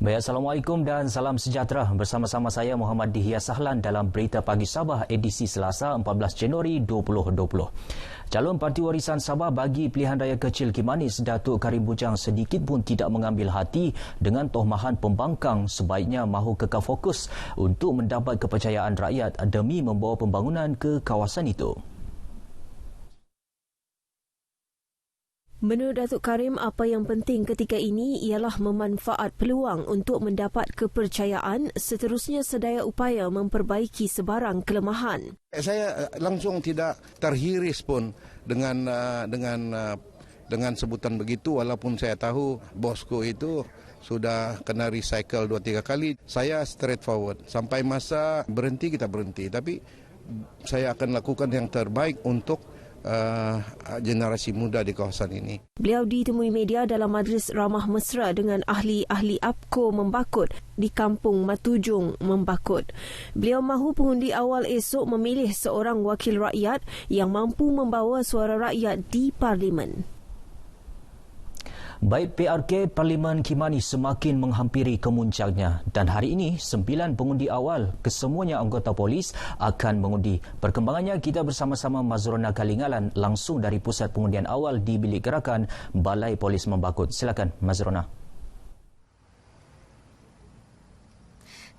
Baik, Assalamualaikum dan salam sejahtera. Bersama-sama saya Muhammad Dihya Sahlan dalam Berita Pagi Sabah edisi Selasa 14 Januari 2020. Calon Parti Warisan Sabah bagi pilihan raya kecil Kimanis, Datuk Karim Bujang sedikit pun tidak mengambil hati dengan tohmahan pembangkang, sebaiknya mahu kekal fokus untuk mendapat kepercayaan rakyat demi membawa pembangunan ke kawasan itu. Menurut Datuk Karim, apa yang penting ketika ini ialah memanfaat peluang untuk mendapat kepercayaan, seterusnya sedaya upaya memperbaiki sebarang kelemahan. Saya langsung tidak terhiris pun dengan sebutan begitu, walaupun saya tahu bosku itu sudah kena recycle 2-3 kali. Saya straightforward. Sampai masa berhenti, kita berhenti. Tapi saya akan lakukan yang terbaik untuk generasi muda di kawasan ini. Beliau ditemui media dalam majlis ramah mesra dengan ahli-ahli APCO Membakut di Kampung Matujung, Membakut. Beliau mahu pengundi awal esok memilih seorang wakil rakyat yang mampu membawa suara rakyat di Parlimen. Baik PRK Parlimen Kimanis semakin menghampiri kemuncaknya dan hari ini 9 pengundi awal kesemuanya anggota polis akan mengundi. Perkembangannya kita bersama-sama Mazrona Kalingalan langsung dari pusat pengundian awal di Bilik Gerakan Balai Polis Membakut. Silakan Mazrona.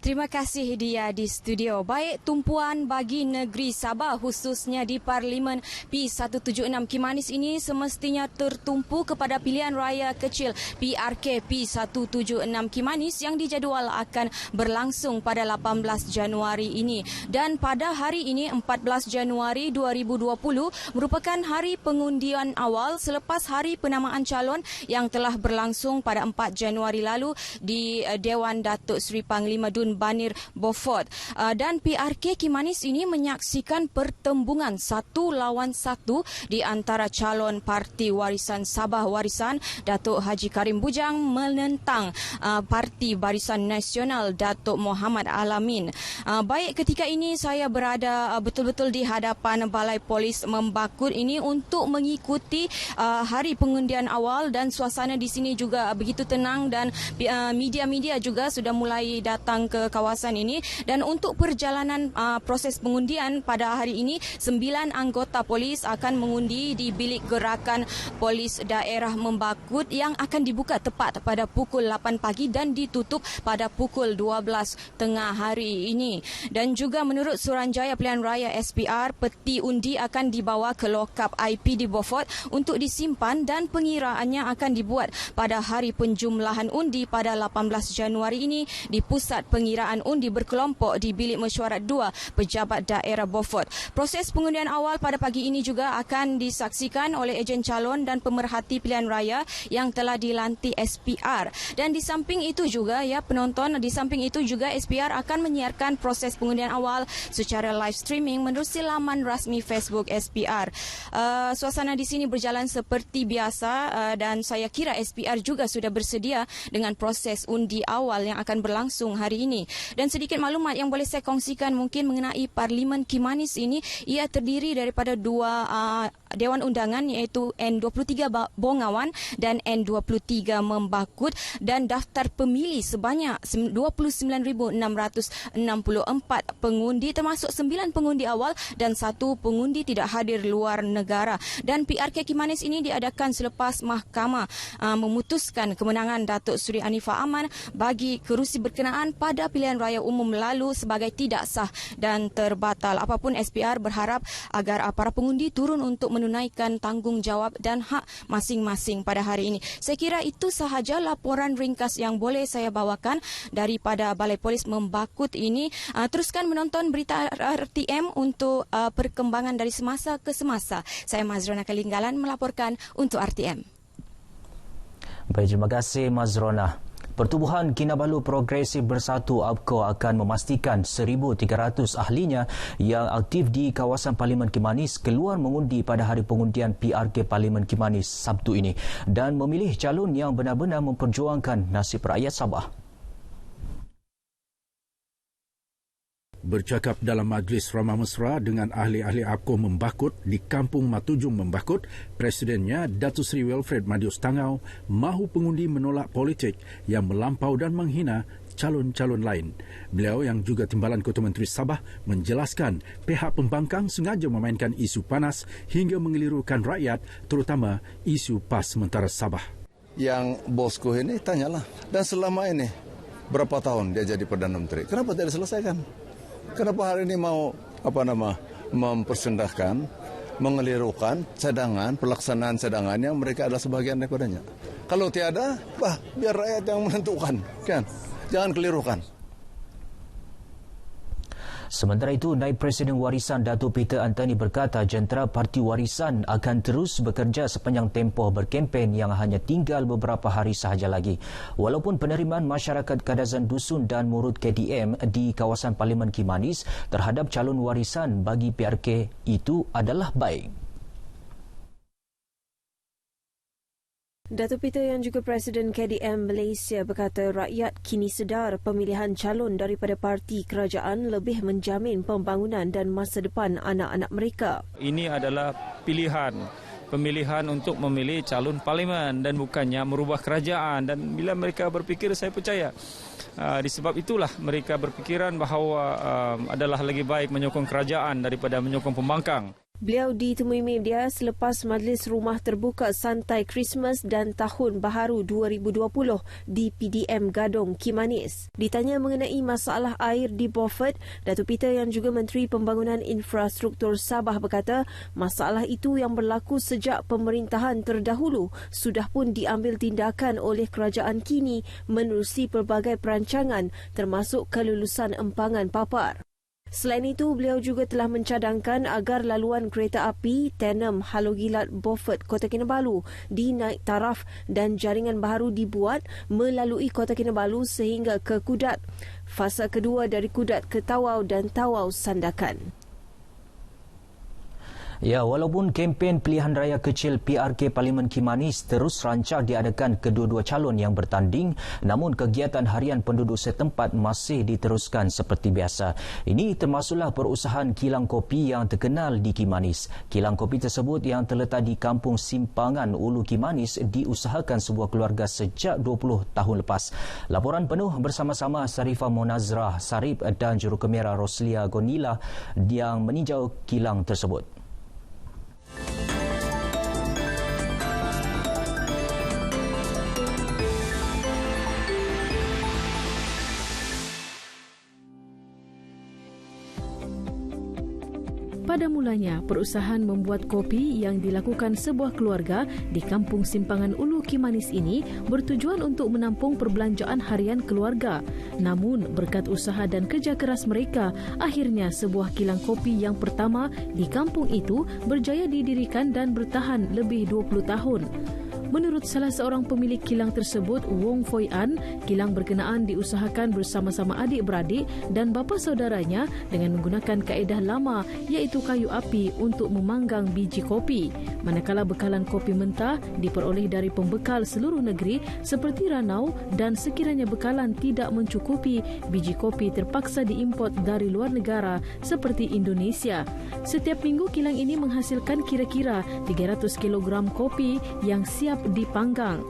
Terima kasih dia di studio. Baik, tumpuan bagi negeri Sabah khususnya di Parlimen P176 Kimanis ini semestinya tertumpu kepada pilihan raya kecil PRK P176 Kimanis yang dijadual akan berlangsung pada 18 Januari ini. Dan pada hari ini 14 Januari 2020 merupakan hari pengundian awal selepas hari penamaan calon yang telah berlangsung pada 4 Januari lalu di Dewan Datuk Seri Panglima Dun Banir Beaufort. Dan PRK Kimanis ini menyaksikan pertembungan 1 lawan 1 di antara calon Parti Warisan Sabah Warisan Datuk Haji Karim Bujang menentang Parti Barisan Nasional Datuk Muhammad Alamin. Baik, ketika ini saya berada betul-betul di hadapan Balai Polis Membakut ini untuk mengikuti hari pengundian awal dan suasana di sini juga begitu tenang dan media-media juga sudah mulai datang ke kawasan ini. Dan untuk perjalanan proses pengundian pada hari ini 9 anggota polis akan mengundi di Bilik Gerakan Polis Daerah Membakut yang akan dibuka tepat pada pukul 8 pagi dan ditutup pada pukul 12 tengah hari ini. Dan juga menurut Suruhanjaya Pilihan Raya SPR, peti undi akan dibawa ke lokap IP di Beaufort untuk disimpan dan pengiraannya akan dibuat pada hari penjumlahan undi pada 18 Januari ini di pusat pengiraan undi berkelompok di Bilik Mesyuarat 2 Pejabat Daerah Beaufort. Proses pengundian awal pada pagi ini juga akan disaksikan oleh ejen calon dan pemerhati pilihan raya yang telah dilantik SPR. Dan di samping itu juga penonton, di samping itu juga SPR akan menyiarkan proses pengundian awal secara live streaming menerusi laman rasmi Facebook SPR. Suasana di sini berjalan seperti biasa dan saya kira SPR juga sudah bersedia dengan proses undi awal yang akan berlangsung hari ini. Dan sedikit maklumat yang boleh saya kongsikan mungkin mengenai Parlimen Kimanis ini, ia terdiri daripada 2 Dewan Undangan iaitu N23 Bongawan dan N23 Membakut, dan daftar pemilih sebanyak 29,664 pengundi termasuk 9 pengundi awal dan 1 pengundi tidak hadir luar negara. Dan PRK Kimanis ini diadakan selepas mahkamah memutuskan kemenangan Datuk Seri Anifah Aman bagi kerusi berkenaan pada pilihan raya umum lalu sebagai tidak sah dan terbatal. Apapun, SPR berharap agar para pengundi turun untuk menunaikan tanggungjawab dan hak masing-masing pada hari ini. Saya kira itu sahaja laporan ringkas yang boleh saya bawakan daripada Balai Polis Membakut ini. Teruskan menonton berita RTM untuk perkembangan dari semasa ke semasa. Saya Mazrona Kalinggalan melaporkan untuk RTM. Baik, terima kasih Mazrona. Pertubuhan Kinabalu Progresif Bersatu APCO akan memastikan 1,300 ahlinya yang aktif di kawasan Parlimen Kimanis keluar mengundi pada hari pengundian PRK Parlimen Kimanis Sabtu ini dan memilih calon yang benar-benar memperjuangkan nasib rakyat Sabah. Bercakap dalam majlis ramah mesra dengan ahli-ahli APCO Membakut di Kampung Matujung Membakut, Presidennya Datuk Seri Wilfred Madius Tangau mahu pengundi menolak politik yang melampau dan menghina calon-calon lain. Beliau yang juga Timbalan Ketua Menteri Sabah menjelaskan pihak pembangkang sengaja memainkan isu panas hingga mengelirukan rakyat, terutama isu PAS sementara Sabah. Yang bosku ini tanyalah, dan selama ini berapa tahun dia jadi Perdana Menteri? Kenapa tidak diselesaikan? Kenapa hari ini mau mempersendahkan, mengelirukan cadangan, pelaksanaan cadangan yang mereka adalah sebagian daripadanya? Kalau tiada, biar rakyat yang menentukan, kan? Jangan kelirukan. Sementara itu, Naib Presiden Warisan Datuk Peter Anthony berkata jentera Parti Warisan akan terus bekerja sepanjang tempoh berkempen yang hanya tinggal beberapa hari sahaja lagi. Walaupun penerimaan masyarakat Kadazan Dusun dan Murut KDM di kawasan Parlimen Kimanis terhadap calon warisan bagi PRK itu adalah baik. Datuk Peter yang juga Presiden KDM Malaysia berkata rakyat kini sedar pemilihan calon daripada parti kerajaan lebih menjamin pembangunan dan masa depan anak-anak mereka. Ini adalah pemilihan untuk memilih calon parlimen dan bukannya merubah kerajaan. Dan bila mereka berfikir, saya percaya disebab itulah mereka berfikiran bahawa adalah lebih baik menyokong kerajaan daripada menyokong pembangkang. Beliau ditemui media selepas majlis rumah terbuka santai Christmas dan Tahun Baharu 2020 di PDM Gadong Kimanis. Ditanya mengenai masalah air di Beaufort, Datuk Peter yang juga Menteri Pembangunan Infrastruktur Sabah berkata masalah itu yang berlaku sejak pemerintahan terdahulu sudah pun diambil tindakan oleh kerajaan kini menerusi pelbagai perancangan termasuk kelulusan empangan papar. Selain itu, beliau juga telah mencadangkan agar laluan kereta api Tenem Halogilat Beaufort Kota Kinabalu dinaik taraf dan jaringan baru dibuat melalui Kota Kinabalu sehingga ke Kudat. Fasa kedua dari Kudat ke Tawau dan Tawau Sandakan. Ya, walaupun kempen pilihan raya kecil PRK Parlimen Kimanis terus rancak diadakan kedua-dua calon yang bertanding, namun kegiatan harian penduduk setempat masih diteruskan seperti biasa. Ini termasuklah perusahaan kilang kopi yang terkenal di Kimanis. Kilang kopi tersebut yang terletak di Kampung Simpangan Ulu Kimanis diusahakan sebuah keluarga sejak 20 tahun lepas. Laporan penuh bersama-sama Sarifah Monazrah Sarip dan Jurukamera Roslia Gonila yang meninjau kilang tersebut. Pada mulanya, perusahaan membuat kopi yang dilakukan sebuah keluarga di Kampung Simpangan Ulu Kimanis ini bertujuan untuk menampung perbelanjaan harian keluarga. Namun, berkat usaha dan kerja keras mereka, akhirnya sebuah kilang kopi yang pertama di kampung itu berjaya didirikan dan bertahan lebih 20 tahun. Menurut salah seorang pemilik kilang tersebut, Wong Foy An, kilang berkenaan diusahakan bersama-sama adik-beradik dan bapa saudaranya dengan menggunakan kaedah lama iaitu kayu api untuk memanggang biji kopi. Manakala bekalan kopi mentah diperoleh dari pembekal seluruh negeri seperti Ranau dan sekiranya bekalan tidak mencukupi, biji kopi terpaksa diimport dari luar negara seperti Indonesia. Setiap minggu kilang ini menghasilkan kira-kira 300 kg kopi yang siap dipanggang.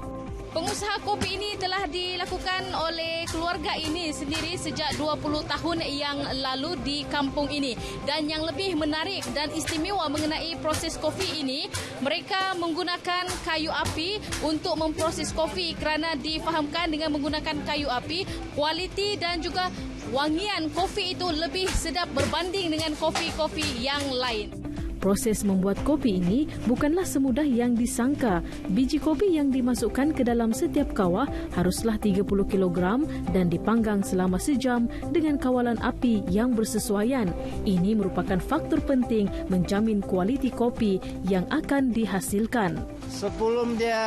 Pengusaha kopi ini telah dilakukan oleh keluarga ini sendiri sejak 20 tahun yang lalu di kampung ini. Dan yang lebih menarik dan istimewa mengenai proses kopi ini, mereka menggunakan kayu api untuk memproses kopi kerana difahamkan dengan menggunakan kayu api, kualiti dan juga wangian kopi itu lebih sedap berbanding dengan kopi-kopi yang lain. Proses membuat kopi ini bukanlah semudah yang disangka. Biji kopi yang dimasukkan ke dalam setiap kawah haruslah 30 kg dan dipanggang selama sejam dengan kawalan api yang bersesuaian. Ini merupakan faktor penting menjamin kualiti kopi yang akan dihasilkan. Sebelum dia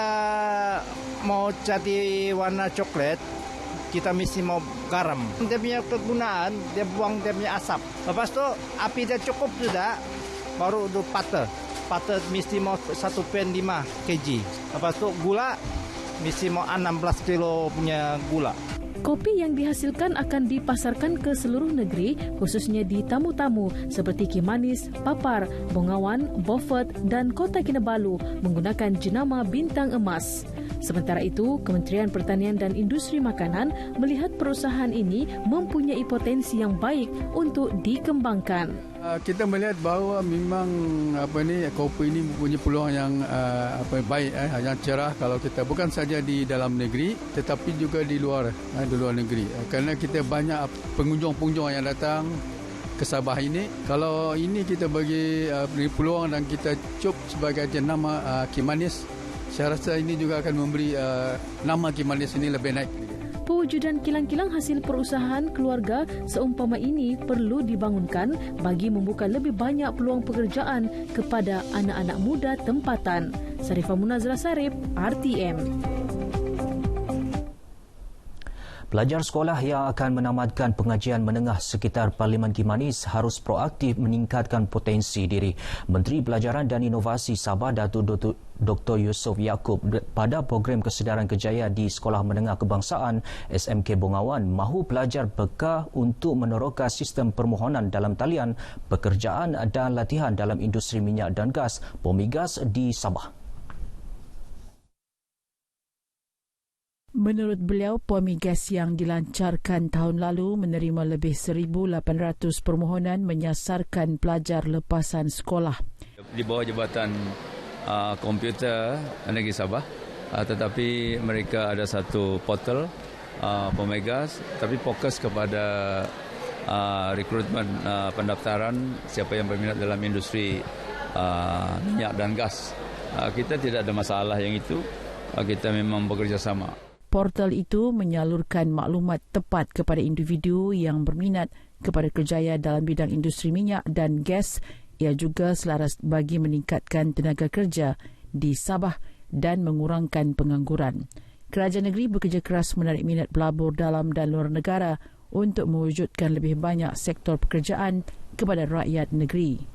mau jadi warna coklat, kita mesti mau garam. Dia punya kegunaan, dia buang dia punya asap. Lepas tu api dia cukup sudah, baru untuk butter. Butter mesti mau 1 pan 5 kg. Lepas tu gula mesti mau 16 kilo punya gula. Kopi yang dihasilkan akan dipasarkan ke seluruh negeri, khususnya di tamu-tamu seperti Kimanis, Papar, Bongawan, Beaufort dan Kota Kinabalu menggunakan jenama bintang emas. Sementara itu, Kementerian Pertanian dan Industri Makanan melihat perusahaan ini mempunyai potensi yang baik untuk dikembangkan. Kita melihat bahawa memang kopi ini mempunyai peluang yang baik, yang cerah kalau kita bukan saja di dalam negeri tetapi juga di luar negeri. Kerana kita banyak pengunjung-pengunjung yang datang ke Sabah ini. Kalau ini kita bagi peluang dan kita cop sebagai jenama Kimanis, saya rasa ini juga akan memberi nama Kimanis ini lebih naik. Pewujudan kilang-kilang hasil perusahaan keluarga seumpama ini perlu dibangunkan bagi membuka lebih banyak peluang pekerjaan kepada anak-anak muda tempatan. Sarifah Munazrah Sarip, RTM. Pelajar sekolah yang akan menamatkan pengajian menengah sekitar Parlimen Kimanis harus proaktif meningkatkan potensi diri. Menteri Pelajaran dan Inovasi Sabah Datuk Dr. Yusof Yaakob pada program kesedaran kejayaan di Sekolah Menengah Kebangsaan SMK Bongawan mahu pelajar beka untuk meneroka sistem permohonan dalam talian pekerjaan dan latihan dalam industri minyak dan gas Pomigas di Sabah. Menurut beliau, Pomigas yang dilancarkan tahun lalu menerima lebih 1,800 permohonan menyasarkan pelajar lepasan sekolah. Di bawah Jabatan Komputer Negeri Sabah, tetapi mereka ada satu portal Pomigas, tapi fokus kepada rekrutmen pendaftaran siapa yang berminat dalam industri minyak dan gas. Kita tidak ada masalah yang itu, kita memang bekerjasama. Portal itu menyalurkan maklumat tepat kepada individu yang berminat kepada kerjaya dalam bidang industri minyak dan gas. Ia juga selaras bagi meningkatkan tenaga kerja di Sabah dan mengurangkan pengangguran. Kerajaan negeri bekerja keras menarik minat pelabur dalam dan luar negara untuk mewujudkan lebih banyak sektor pekerjaan kepada rakyat negeri.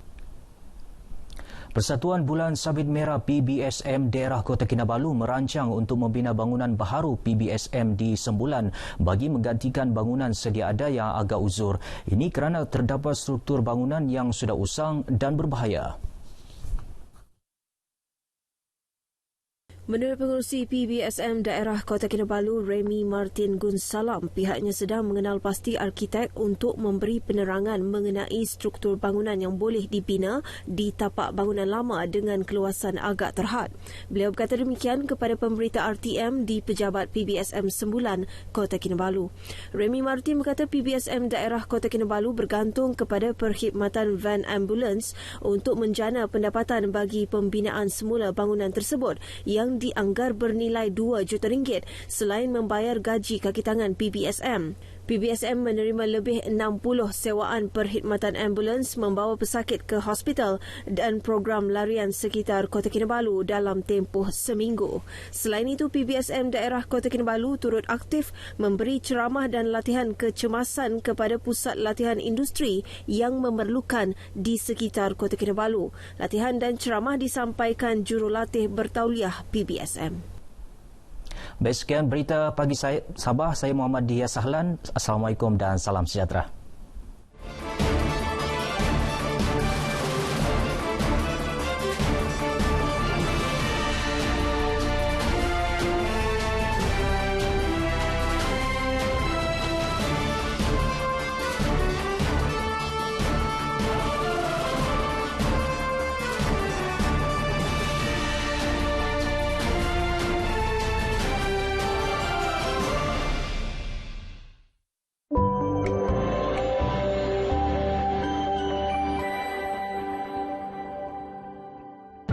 Persatuan Bulan Sabit Merah PBSM Daerah Kota Kinabalu merancang untuk membina bangunan baharu PBSM di Sembulan bagi menggantikan bangunan sedia ada yang agak uzur. Ini kerana terdapat struktur bangunan yang sudah usang dan berbahaya. Menurut pengerusi PBSM Daerah Kota Kinabalu, Remy Martin Gunsalam, pihaknya sedang mengenal pasti arkitek untuk memberi penerangan mengenai struktur bangunan yang boleh dibina di tapak bangunan lama dengan keluasan agak terhad. Beliau berkata demikian kepada pemberita RTM di Pejabat PBSM Sembulan, Kota Kinabalu. Remy Martin berkata PBSM Daerah Kota Kinabalu bergantung kepada perkhidmatan van ambulans untuk menjana pendapatan bagi pembinaan semula bangunan tersebut yang dianggar bernilai RM2 juta selain membayar gaji kaki tangan PBSM. PBSM menerima lebih 60 sewaan perkhidmatan ambulans membawa pesakit ke hospital dan program larian sekitar Kota Kinabalu dalam tempoh seminggu. Selain itu, PBSM Daerah Kota Kinabalu turut aktif memberi ceramah dan latihan kecemasan kepada pusat latihan industri yang memerlukan di sekitar Kota Kinabalu. Latihan dan ceramah disampaikan jurulatih bertauliah PBSM. Baik, sekian berita pagi saya Sabah. Saya Muhammad Dihya Sahlan. Assalamualaikum dan salam sejahtera.